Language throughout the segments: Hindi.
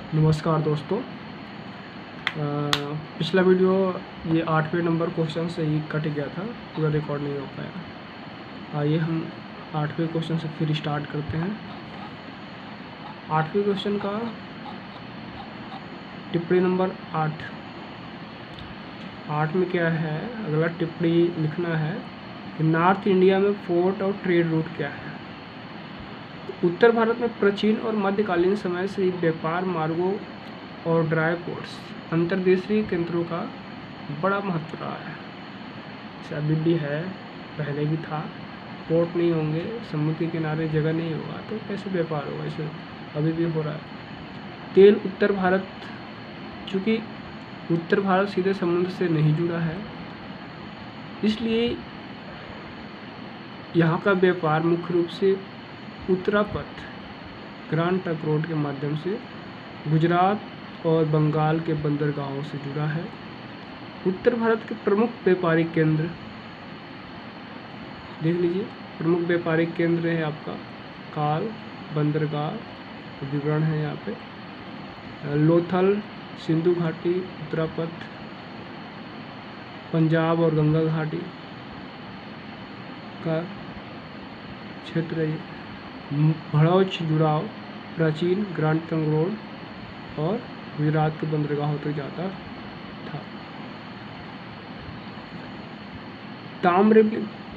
नमस्कार दोस्तों। पिछला वीडियो ये 8वें नंबर क्वेश्चन से ही कट गया था, पूरा रिकॉर्ड नहीं हो पाया। आइए हम 8वें क्वेश्चन से फिर स्टार्ट करते हैं। 8वें क्वेश्चन का टिप्पणी नंबर 8 में क्या है, अगला टिप्पणी लिखना है कि नॉर्थ इंडिया में पोर्ट और ट्रेड रूट क्या है। उत्तर भारत में प्राचीन और मध्यकालीन समय से ही व्यापार मार्गों और ड्राई पोर्ट्स अंतर्देशीय केंद्रों का बड़ा महत्व रहा है। जैसे अभी भी है, पहले भी था। पोर्ट नहीं होंगे, समुद्र के किनारे जगह नहीं होगा तो कैसे व्यापार होगा, इसे अभी भी हो रहा है। तेल उत्तर भारत, चूँकि उत्तर भारत सीधे समुद्र से नहीं जुड़ा है, इसलिए यहाँ का व्यापार मुख्य रूप से उत्तरापथ ग्रांड ट्रंक रोड के माध्यम से गुजरात और बंगाल के बंदरगाहों से जुड़ा है। उत्तर भारत के प्रमुख व्यापारिक केंद्र देख लीजिए। प्रमुख व्यापारिक केंद्र है आपका काल, बंदरगाह विवरण है यहाँ पे। लोथल, सिंधु घाटी, उत्तरापथ, पंजाब और गंगा घाटी का क्षेत्र है। भड़ौच जुड़ाव प्राचीन ग्रांड ट्रंक रोड और गुजरात के बंदरगाहों तक जाता था।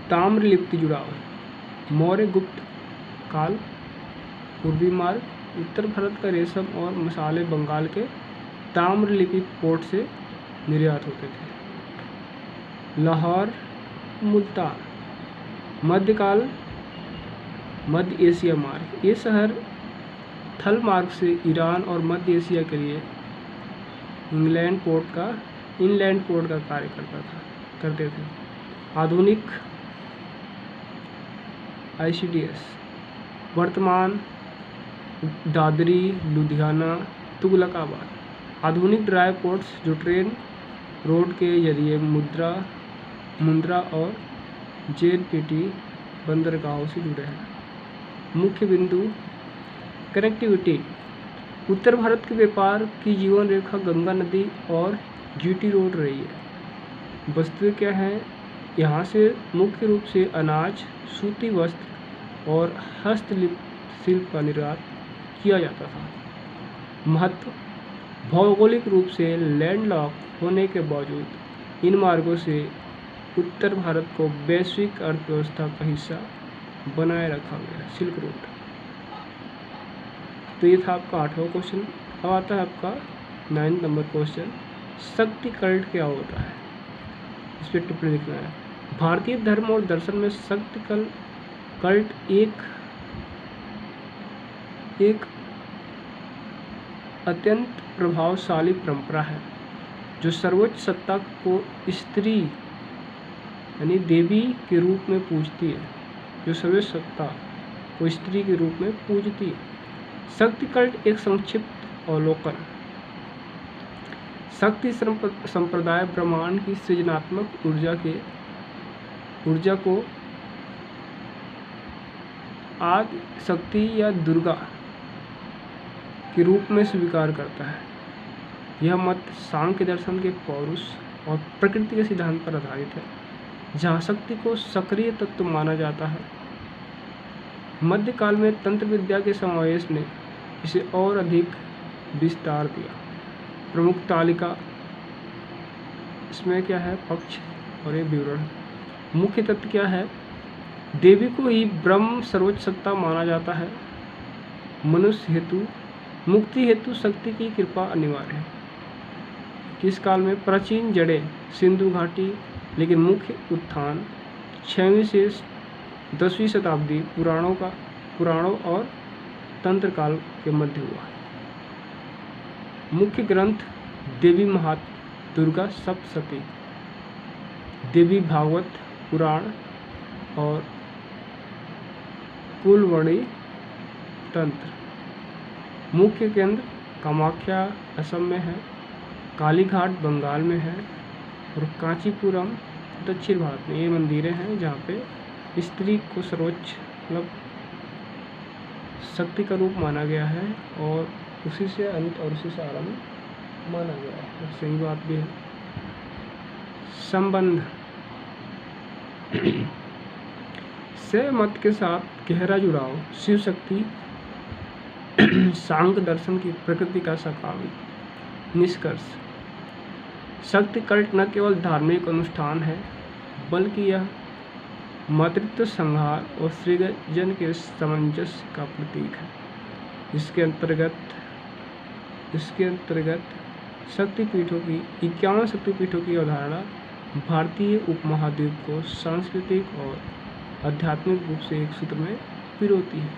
ताम्रलिप्ति जुड़ाव मौर्य गुप्त काल, पूर्वी मार्ग। उत्तर भारत का रेशम और मसाले बंगाल के ताम्रलिप्ति पोर्ट से निर्यात होते थे। लाहौर, मुल्तान मध्यकाल मध्य एशिया मार्ग। ये शहर थल मार्ग से ईरान और मध्य एशिया के लिए इनलैंड पोर्ट का कार्य करते थे। आधुनिक ICDS वर्तमान दादरी, लुधियाना, तुगलकाबाद। आधुनिक ड्राई पोर्ट्स जो ट्रेन रोड के जरिए मुंद्रा और JNPT बंदरगाहों से जुड़े हैं। मुख्य बिंदु कनेक्टिविटी। उत्तर भारत के व्यापार की जीवन रेखा गंगा नदी और GT रोड रही है। वस्तुएं क्या हैं, यहाँ से मुख्य रूप से अनाज, सूती वस्त्र और हस्तशिल्प का निर्यात किया जाता था। महत्व, भौगोलिक रूप से लैंडलॉक होने के बावजूद इन मार्गों से उत्तर भारत को वैश्विक अर्थव्यवस्था का हिस्सा बनाए रखा गया। Silk route. तो ये था आपका 8वां क्वेश्चन। अब आता है आपका 9 नंबर क्वेश्चन, शक्ति कल्ट क्या होता है, इस पर टिप्पणी लिखना है। भारतीय धर्म और दर्शन में शक्ति कल्ट एक अत्यंत प्रभावशाली परंपरा है जो सर्वोच्च सत्ता को स्त्री यानी देवी के रूप में पूजती है, जो सर्वोच्च सत्ता को स्त्री के रूप में पूजती है। शक्ति कल्ट एक संक्षिप्त अवलोकन। शक्ति संप्रदाय ब्रह्मांड की सृजनात्मक ऊर्जा को आदि शक्ति या दुर्गा के रूप में स्वीकार करता है। यह मत सांख्य दर्शन के पौरुष और प्रकृति के सिद्धांत पर आधारित है, जहाँ शक्ति को सक्रिय तत्व माना जाता है। मध्यकाल में तंत्र विद्या के समावेश ने इसे और अधिक विस्तार दिया। प्रमुख तालिका इसमें क्या है, पक्ष और ये विवरण। मुख्य तत्व क्या है, देवी को ही ब्रह्म सर्वोच्च सत्ता माना जाता है। मनुष्य हेतु मुक्ति हेतु शक्ति की कृपा अनिवार्य है। किस काल में, प्राचीन जड़ें सिंधु घाटी, लेकिन मुख्य उत्थान 6वीं से 10वीं शताब्दी पुराणों और तंत्र काल के मध्य हुआ। मुख्य ग्रंथ देवी दुर्गा सप्तशती, देवी भागवत पुराण और कुलवर्णी तंत्र। मुख्य केंद्र कामाख्या असम में है, कालीघाट बंगाल में है और कांचीपुरम दक्षिण भारत में। ये मंदिरें हैं जहाँ पे स्त्री को सर्वोच्च शक्ति का रूप माना गया है और उसी से अंत और उसी से आरंभ माना गया है। सही बात भी है। संबंध शैव मत के साथ गहरा जुड़ाव। शिव शक्ति सांख्य दर्शन की प्रकृति का सकावी निष्कर्ष। शक्ति कल्ट न केवल धार्मिक अनुष्ठान है बल्कि यह मातृत्व संहार और सृजन के सामंजस्य का प्रतीक है। इसके अंतर्गत शक्तिपीठों की 51 शक्तिपीठों की अवधारणा भारतीय उपमहाद्वीप को सांस्कृतिक और आध्यात्मिक रूप से एक सूत्र में पिरोती है।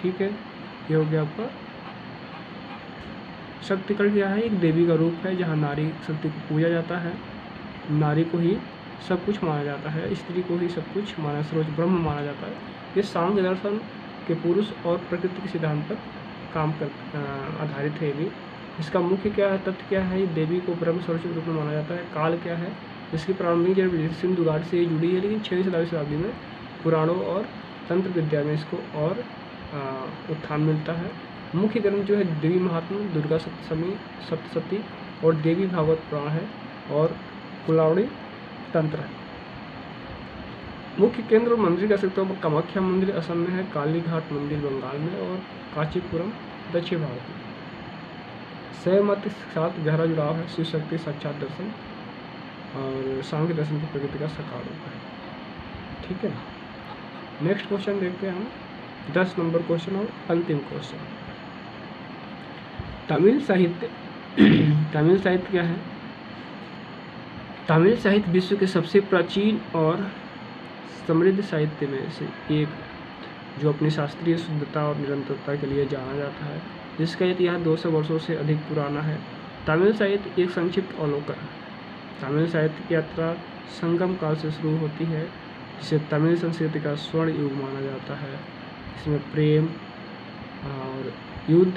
ठीक है, ये हो गया आपका शक्ति कल्ट। क्या है? एक देवी का रूप है जहाँ नारी शक्ति को पूजा जाता है। नारी को ही सब कुछ माना जाता है, स्त्री को ही सब कुछ माना, सर्वोच्च ब्रह्म माना जाता है। ये सांख्य दर्शन के पुरुष और प्रकृति के सिद्धांत पर काम कर आधारित है। ये भी इसका मुख्य क्या है, तथ्य क्या है? देवी को ब्रह्म सर्वोच्च रूप में माना जाता है। काल क्या है? इसकी प्रारंभिक जड़ सिंधु घाट से जुड़ी है, लेकिन 6वीं शताब्दी में पुराणों और तंत्र विद्या में इसको और उत्थान मिलता है। मुख्य ग्रंथ जो है देवी महात्म्य, दुर्गा सप्तमी, सप्तशती और देवी भागवत पुराण है और कुलावड़ी तंत्र है। मुख्य केंद्र और मंदिर कह सकते हो कामाख्या मंदिर असम में है, काली घाट मंदिर बंगाल में और कांचीपुरम दक्षिण भारत में। शैव मत के साथ गहरा जुड़ाव है। शिव शक्ति साक्षात दर्शन और सांख्य दर्शन की प्रकृति का साकार रूप है। ठीक है ना। नेक्स्ट क्वेश्चन देखते हैं हम, 10 नंबर क्वेश्चन और अंतिम क्वेश्चन। तमिल साहित्य तमिल साहित्य क्या है? तमिल साहित्य विश्व के सबसे प्राचीन और समृद्ध साहित्य में से एक, जो अपनी शास्त्रीय शुद्धता और निरंतरता के लिए जाना जाता है। जिसका इतिहास 200 वर्षों से अधिक पुराना है। तमिल साहित्य एक संक्षिप्त अवलोकन है। तमिल साहित्य की यात्रा संगम काल से शुरू होती है, जिसे तमिल संस्कृति का स्वर्ण युग माना जाता है। इसमें प्रेम और युद्ध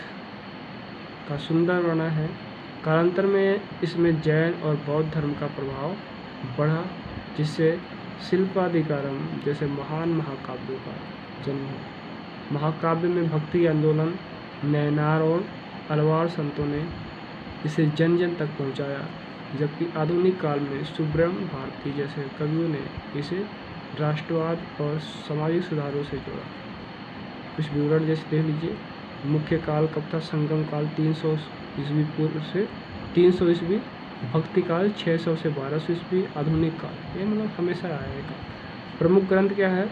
का सुंदर वर्णन है। कालांतर में इसमें जैन और बौद्ध धर्म का प्रभाव बढ़ा, जिससे शिल्पाधिकारम जैसे महान महाकाव्यों का जन्म हुआ। महाकाव्य में भक्ति आंदोलन, नैनार और अलवार संतों ने इसे जन जन तक पहुंचाया, जबकि आधुनिक काल में सुब्रह्मण्य भारती जैसे कवियों ने इसे राष्ट्रवाद और सामाजिक सुधारों से जोड़ा। कुछ विवरण जैसे देख लीजिए। मुख्य काल कब था? संगम काल 300 ईस्वी पूर्व से 300 ईस्वी, भक्ति काल 600 से 1200 ईस्वी, आधुनिक काल ये मतलब हमेशा आएगा। प्रमुख ग्रंथ क्या है?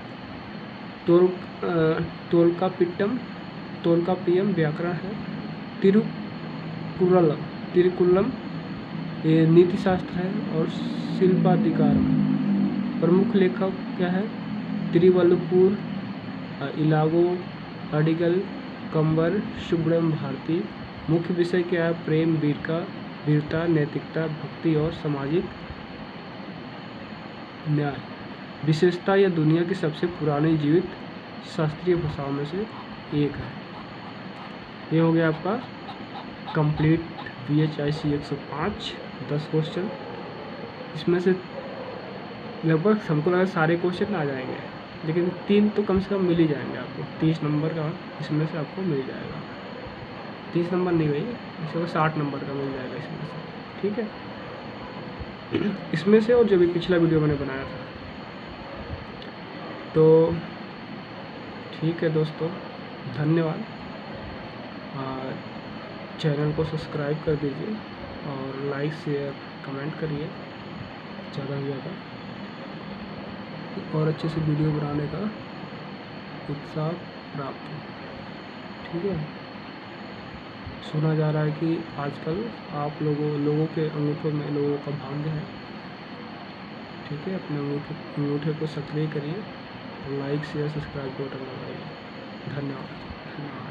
तोल्कापियम व्याकरण है। तिरुकुल्लम ये नीति शास्त्र है और शिल्पाधिकारम। प्रमुख लेखक क्या है? तिरुवल्लुपुर, इलागो, अडिगल, कंबर, सुब्रह्मण्य भारती। मुख्य विषय क्या है? प्रेम, वीरता, नैतिकता, भक्ति और सामाजिक न्याय। विशेषता यह दुनिया की सबसे पुरानी जीवित शास्त्रीय भाषाओं में से एक है। ये हो गया आपका कंप्लीट VHIC 105 10 क्वेश्चन। इसमें से लगभग हमको लगा सारे क्वेश्चन आ जाएंगे, लेकिन 3 तो कम से कम मिल ही जाएंगे आपको। 30 नंबर का इसमें से आपको मिल जाएगा। 30 नंबर नहीं भाई, इसमें 60 नंबर का मिल जाएगा इसमें से। ठीक है, इसमें से और जो भी पिछला वीडियो मैंने बनाया था। तो ठीक है दोस्तों, धन्यवाद। चैनल को सब्सक्राइब कर दीजिए और लाइक शेयर कमेंट करिए ज़्यादा से ज़्यादा, और अच्छे से वीडियो बनाने का उत्साह प्राप्त हो। ठीक है। सुना जा रहा है कि आजकल आप लोगों के अंगूठों में लोगों का भाग्य है। ठीक है, अपने अंगूठे को सक्रिय करिए, लाइक शेयर सब्सक्राइब बटन दबाइए। धन्यवाद।